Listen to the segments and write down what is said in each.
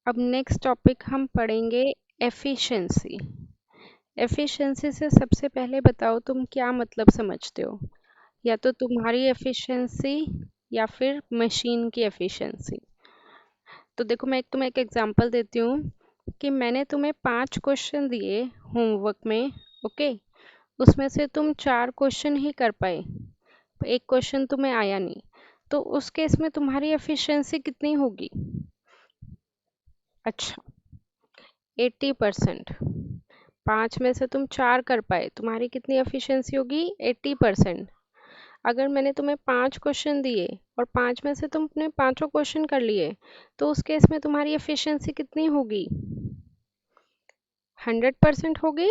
अब next topic हम पढ़ेंगे एफिशिएंसी। एफिशिएंसी से सबसे पहले बताओ तुम क्या मतलब समझते हो, या तो तुम्हारी एफिशिएंसी या फिर मशीन की एफिशिएंसी। तो देखो मैं तुम्हें एक एग्जांपल देती हूँ कि मैंने तुम्हें 5 क्वेश्चन दिए होमवर्क में। ओके, उसमें से तुम 4 क्वेश्चन ही कर पाए, एक क्वेश्चन तुम्हें आया नहीं। तो उस केस में तुम्हारी एफिशिएंसी कितनी होगी? अच्छा, 80%। 5 में से तुम 4 कर पाए, तुम्हारी कितनी एफिशिएंसी होगी? 80%। अगर मैंने तुम्हें 5 क्वेश्चन दिए और 5 में से तुमने पांचों क्वेश्चन कर लिए, तो उस केस में तुम्हारी एफिशिएंसी कितनी होगी? 100% होगी।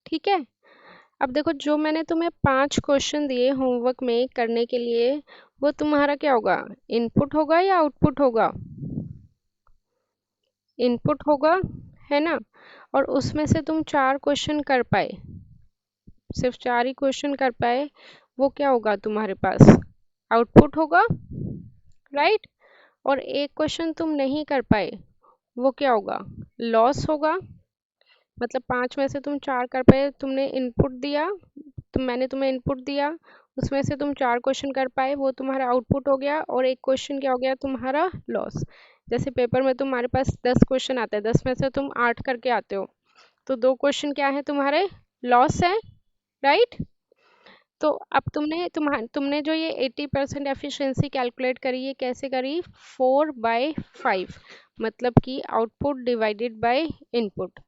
ठीक है। अब देखो, जो मैंने तुम्हें 5 क्वेश्चन दिए होमवर्क में करने के लिए, वो तुम्हारा क्या होगा? इनपुट होगा या आउटपुट होगा? इनपुट होगा, है ना। और उसमें से तुम 4 क्वेश्चन कर पाए, सिर्फ 4 ही क्वेश्चन कर पाए, वो क्या होगा तुम्हारे पास? आउटपुट होगा, राइट। और एक क्वेश्चन तुम नहीं कर पाए, वो क्या होगा? लॉस होगा। मतलब 5 में से तुम 4 कर पाए, तुमने इनपुट दिया, मैंने तुम्हें इनपुट दिया, उसमें से तुम 4 क्वेश्चन कर पाए, वो तुम्हारा आउटपुट हो गया, और एक क्वेश्चन क्या हो गया तुम्हारा? लॉस। जैसे पेपर में तुम्हारे पास 10 क्वेश्चन आते हैं, 10 में से तुम 8 करके आते हो, तो 2 क्वेश्चन क्या है तुम्हारे? लॉस है, राइट। तो अब तुमने जो ये 80% एफिशिएंसी कैलकुलेट करी, ये कैसे करी? 4/5, मतलब कि आउटपुट डिवाइडेड बाय इनपुट।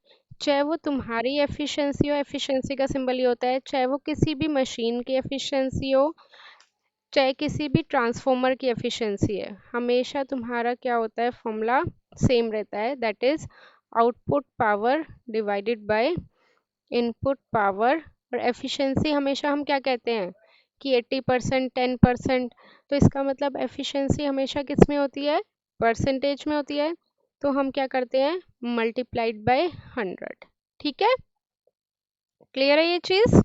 चाहे वो तुम्हारी एफिशिएंसी हो, एफिशिएंसी का सिंबल ये होता है, चाहे वो किसी भी मशीन की एफिशिएंसी हो, चाहे किसी भी ट्रांसफॉर्मर की एफिशिएंसी है, हमेशा तुम्हारा क्या होता है? फॉर्मूला सेम रहता है, that is output power divided by input power. और एफिशिएंसी हमेशा हम क्या कहते हैं कि 80%, 10%। तो इसका मतलब एफिशिएंसी हमेशा किस में होती है? परसेंटेज में होती है। तो हम क्या करते हैं? Multiplied by 100। ठीक है, क्लियर है ये चीज?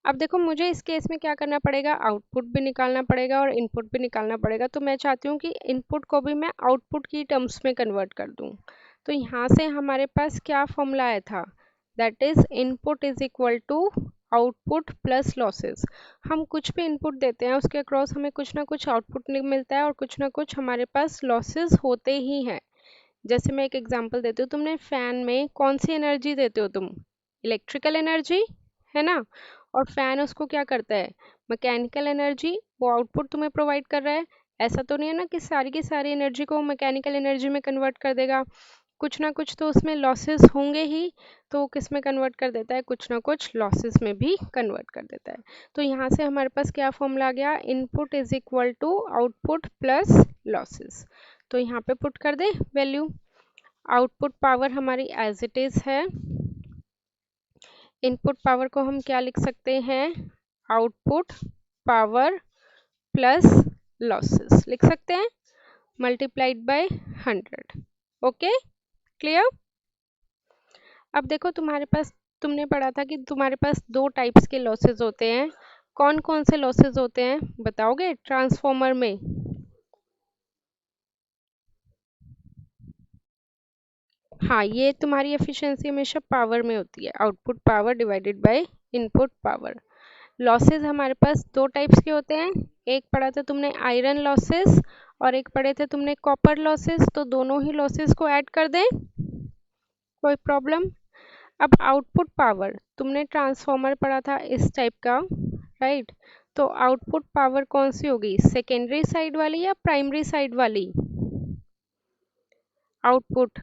अब देखो, मुझे इस केस में क्या करना पड़ेगा? आउटपुट भी निकालना पड़ेगा और इनपुट भी निकालना पड़ेगा। तो मैं चाहती हूँ कि इनपुट को भी मैं आउटपुट की टर्म्स में कन्वर्ट कर दूँ। तो यहाँ से हमारे पास क्या फॉर्मूला आया था? That is input is equal to output plus losses. हम कुछ भी इनपुट देते हैं, उसके अक्रॉस हमें कुछ ना कुछ आउटपुट मिलता है, और कुछ ना कुछ हमारे पास लॉसेस होते ही हैं। जैसे मैं एक एग्जांपल देती हूँ, तुमने फैन में कौन सी एनर्जी देते हो? तुम इलेक्ट्रिकल एनर्जी, है ना। और फैन उसको क्या करता है? मैकेनिकल एनर्जी, वो आउटपुट तुम्हें प्रोवाइड कर रहा है। ऐसा तो नहीं है ना कि सारी की सारी एनर्जी को मैकेनिकल एनर्जी में कन्वर्ट कर देगा, कुछ ना कुछ तो उसमें लॉसेस होंगे ही। तो वो किस में कन्वर्ट कर देता है? कुछ ना कुछ लॉसेस में भी कन्वर्ट कर देता है। तो यहाँ से हमारे पास क्या फॉर्मूला आ गया? Input is equal to output plus losses. तो यहाँ पे पुट कर दे वैल्यू। आउटपुट पावर हमारी एज इट इज है, इनपुट पावर को हम क्या लिख सकते हैं? आउटपुट पावर प्लस लॉसेस लिख सकते हैं, मल्टीप्लाइड बाय 100। Okay, clear? अब देखो, तुम्हारे पास, तुमने पढ़ा था कि तुम्हारे पास 2 टाइप्स के लॉसेस होते हैं। कौन कौन से लॉसेस होते हैं बताओगे ट्रांसफॉर्मर में? हाँ, ये तुम्हारी एफिशिएंसी हमेशा पावर में होती है, output power divided by input power. Losses हमारे पास 2 टाइप्स के होते हैं। एक पढ़ा था तुमने आयरन लॉसेस, और एक पढ़े थे तुमने कॉपर लॉसेस। तो दोनों ही लॉसेस को ऐड कर दें, कोई प्रॉब्लम? अब आउटपुट पावर तुमने ट्रांसफॉर्मर पढ़ा था इस टाइप का, राइट। तो आउटपुट पावर कौन सी होगी? सेकेंडरी साइड वाली या प्राइमरी साइड वाली? आउटपुट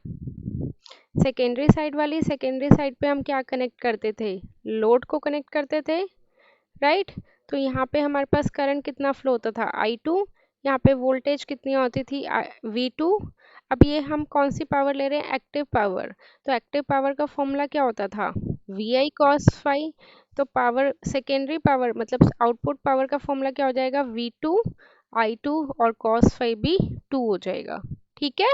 सेकेंडरी साइड वाली। सेकेंडरी साइड पे हम क्या कनेक्ट करते थे? लोड को कनेक्ट करते थे, राइट। तो यहाँ पे हमारे पास करंट कितना फ्लो होता था? I2। यहाँ पे वोल्टेज कितनी होती थी? V2। अब ये हम कौन सी पावर ले रहे हैं? Active power. तो एक्टिव पावर का फॉर्मूला क्या होता था? VI cos phi। तो पावर, सेकेंडरी पावर मतलब आउटपुट पावर का फॉर्मूला क्या हो जाएगा? V2 I2, और cos phi भी 2 हो जाएगा। ठीक है,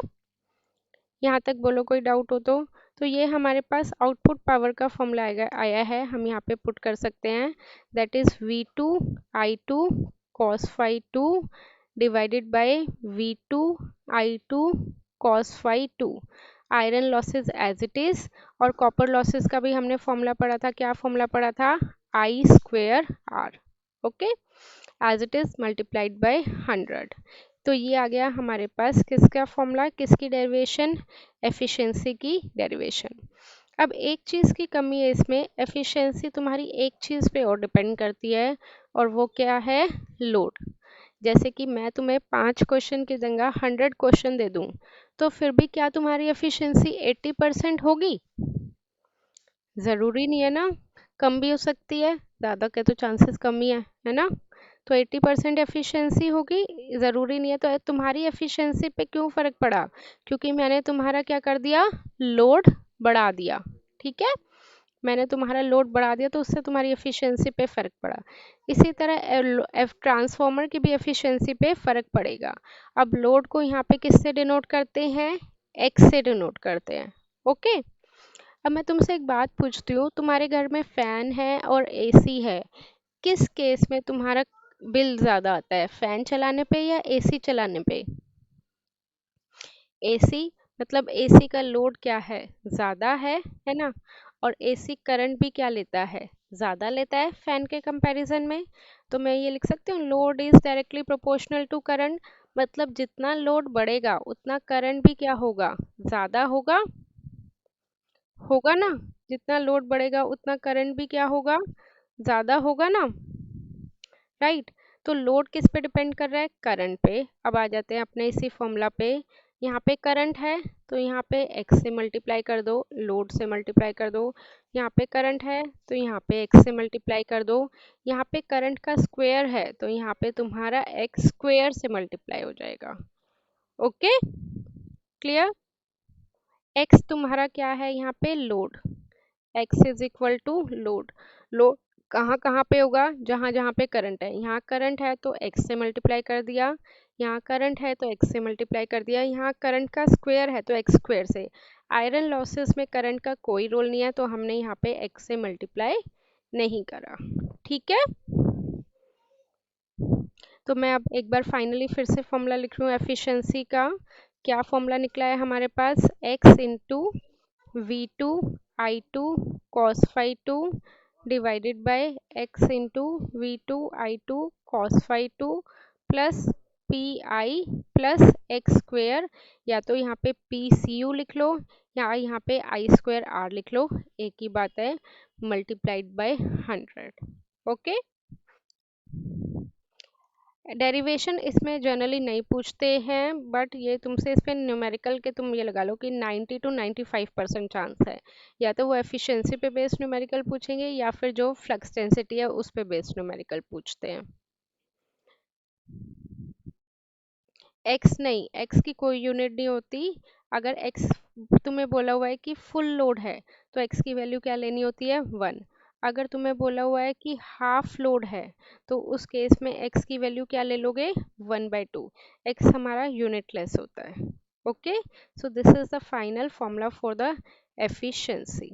यहाँ तक बोलो कोई डाउट हो तो ये हमारे पास आउटपुट पावर का फॉर्मूला आया है, हम यहाँ पे पुट कर सकते हैं। That is V2 I2 cos phi 2 divided by V2 I2 cos phi 2। Iron losses as it is, और कॉपर लॉसेस का भी हमने फॉर्मूला पढ़ा था, क्या फॉर्मूला पढ़ा था, I square R. Okay, as it is multiplied by 100। तो ये आ गया हमारे पास किसका फॉर्मूला, किसकी डेरिवेशन, एफिशिएंसी की डेरिवेशन। अब एक चीज़ की कमी है इसमें, एफिशिएंसी तुम्हारी एक चीज़ पे और डिपेंड करती है, और वो क्या है, लोड। जैसे कि मैं तुम्हें 5 क्वेश्चन की जगह 100 क्वेश्चन दे दूं, तो फिर भी क्या तुम्हारी एफिशिएंसी 80% होगी? ज़रूरी नहीं है ना, कम भी हो सकती है, ज़्यादा के तो चांसेस कम ही है ना। तो 80% एफिशिएंसी होगी, ज़रूरी नहीं है। तो तुम्हारी एफिशिएंसी पे क्यों फ़र्क पड़ा, क्योंकि मैंने तुम्हारा क्या कर दिया, लोड बढ़ा दिया। ठीक है, मैंने तुम्हारा लोड बढ़ा दिया तो उससे तुम्हारी एफिशिएंसी पे फ़र्क पड़ा। इसी तरह एफ ट्रांसफॉर्मर की भी एफिशिएंसी पे फ़र्क पड़ेगा। अब लोड को यहाँ पे किससे डिनोट करते हैं, एक्स से डिनोट करते हैं। ओके, अब मैं तुमसे एक बात पूछती हूँ, तुम्हारे घर में फैन है और एसी है, किस केस में तुम्हारा बिल ज़्यादा आता है, फैन चलाने पे या एसी चलाने पे? एसी, मतलब एसी का लोड क्या है, ज़्यादा है ना। और एसी करंट भी क्या लेता है, ज़्यादा लेता है फैन के कंपैरिजन में। तो मैं ये लिख सकती हूँ, load is directly proportional to current, मतलब जितना लोड बढ़ेगा उतना करंट भी क्या होगा, ज़्यादा होगा। होगा ना, जितना लोड बढ़ेगा उतना करंट भी क्या होगा, ज़्यादा होगा ना, राइट। तो लोड किस पे डिपेंड कर रहा है, करंट पे। अब आ जाते हैं अपने इसी फॉर्मूला पे, यहाँ पे करंट है तो यहाँ पे x से मल्टीप्लाई कर दो, लोड से मल्टीप्लाई कर दो। यहाँ पे करंट है तो यहाँ पे x से मल्टीप्लाई कर दो। यहाँ पे करंट का स्क्वायर है तो यहाँ पे तुम्हारा x स्क्वायर से मल्टीप्लाई हो जाएगा। Okay, clear. x तुम्हारा क्या है यहाँ पे, load, x is equal to load. Load कहाँ कहाँ पे होगा, जहाँ जहाँ पे करंट है। यहाँ करंट है तो x से मल्टीप्लाई कर दिया, यहाँ करंट है तो x से मल्टीप्लाई कर दिया, यहाँ करंट का स्क्वायर है तो x स्क्वायर से। आयरन लॉसेस में करंट का कोई रोल नहीं है तो हमने यहाँ पे x से मल्टीप्लाई नहीं करा। ठीक है, तो मैं अब एक बार फाइनली फिर से फॉर्मूला लिख रही हूँ एफिशिएंसी का। क्या फॉर्मूला निकला है हमारे पास, x into V2 I2 cos phi 2 divided bye x into V2 I2 cos phi 2 plus PI plus x square, या तो यहाँ पे PCU लिख लो या यहाँ पे I स्क्वेयर R लिख लो, एक ही बात है, मल्टीप्लाइड बाय 100। ओके, डेरिवेशन इसमें जनरली नहीं पूछते हैं, बट ये तुमसे इस पे न्यूमेरिकल के तुम ये लगा लो कि 90 to 95% चांस है, या तो वो एफिशिएंसी पे बेस्ड न्यूमेरिकल पूछेंगे या फिर जो फ्लक्स डेंसिटी है उस पे बेस्ड न्यूमेरिकल पूछते हैं। एक्स नहीं, एक्स की कोई यूनिट नहीं होती। अगर एक्स तुम्हें बोला हुआ है कि फुल लोड है तो एक्स की वैल्यू क्या लेनी होती है, 1। अगर तुम्हें बोला हुआ है कि हाफ लोड है तो उस केस में एक्स की वैल्यू क्या ले लोगे, 1/2। एक्स हमारा यूनिटलेस होता है। Okay, so this is the final formula for the efficiency.